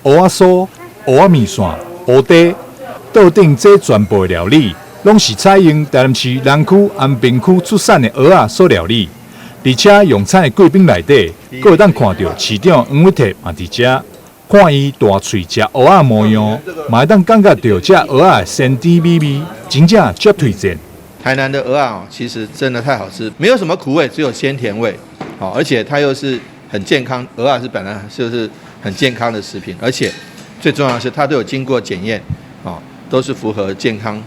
蚵仔酥、蚵仔面线、蚵底，桌顶这全部的料理，拢是采用台南市南区安平区出产的蚵仔所料理，而且用餐的贵宾内底，阁会当看到市长黄伟哲嘛伫遮。看伊大喙食蚵仔模样，嘛会当感觉到这蚵仔的鲜甜美味，真正绝推荐。台南的蚵仔其实真的太好吃，没有什么苦味，只有鲜甜味，而且它又是很健康，蚵仔是本来就是很健康的食品，而且最重要的是它都有经过检验，都是符合健康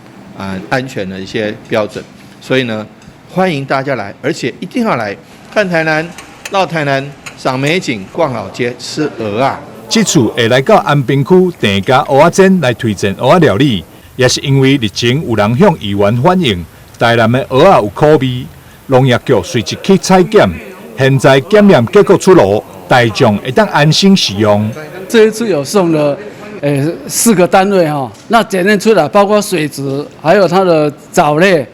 安全的一些标准，所以呢，欢迎大家来，而且一定要来看台南、绕台南、赏美景、逛老街、吃蚵仔。这次会来到安平区第一家蚵仔煎来推荐蚵仔料理，也是因为日前有人向议员反映，台南的蚵仔有苦味，农业局随即去采检，现在检验结果出炉，大众会当安心使用。这一次有送了4个单位哈，那检验出来包括水质，还有它的藻类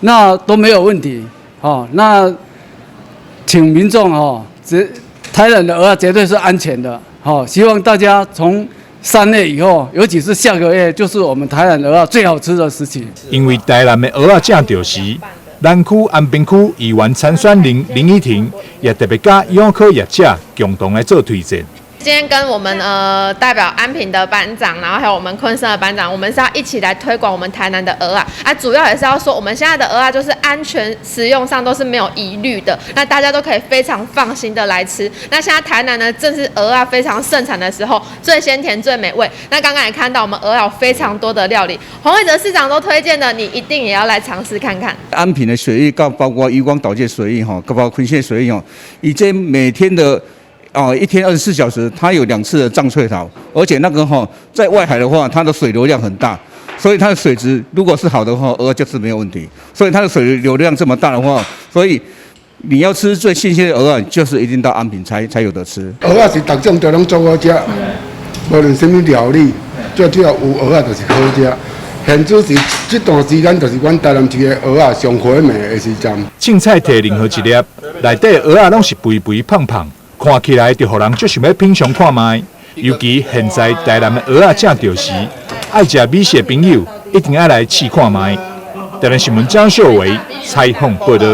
那都没有问题那请民众台南的蚵仔绝对是安全的，希望大家从3月以后，尤其是下个月，就是我们台南蚵仔最好吃的时期。因为台南的蚵仔正着时，南区安平区议员参选人林依婷也特别甲养科业者共同来做推荐。今天跟我们代表安平的班长，然后还有我们昆山的班长，我们是要一起来推广我们台南的蚵仔主要也是要说我们现在的蚵仔就是安全食用上都是没有疑虑的，那大家都可以非常放心的来吃。那现在台南呢正是蚵仔非常盛产的时候，最鲜甜最美味。那刚刚也看到我们蚵仔有非常多的料理，黄伟哲市长都推荐的，你一定也要来尝试看看。安平的水域，包括渔光岛界水域包括昆县水域以及每天的一天24小时，它有2次的涨翠潮，而且那个在外海的话，它的水流量很大，所以它的水质如果是好的话，蚵仔就是没有问题。所以它的水流量这么大的话，所以你要吃最新鲜的蚵仔，就是一定到安平才有得吃。蚵仔是大众都能做好吃，无论什么料理，最主要有蚵仔就是好吃。现在是这段时间，就是阮台南市的蚵仔上回味的时阵。凊彩摕任何一粒，内底蚵仔拢是肥肥胖胖。看起来就互人就想要品尝看卖，尤其现在台南的蚵仔正着时，爱食美食的朋友一定要来试看卖。台南新闻张秀维采访报道。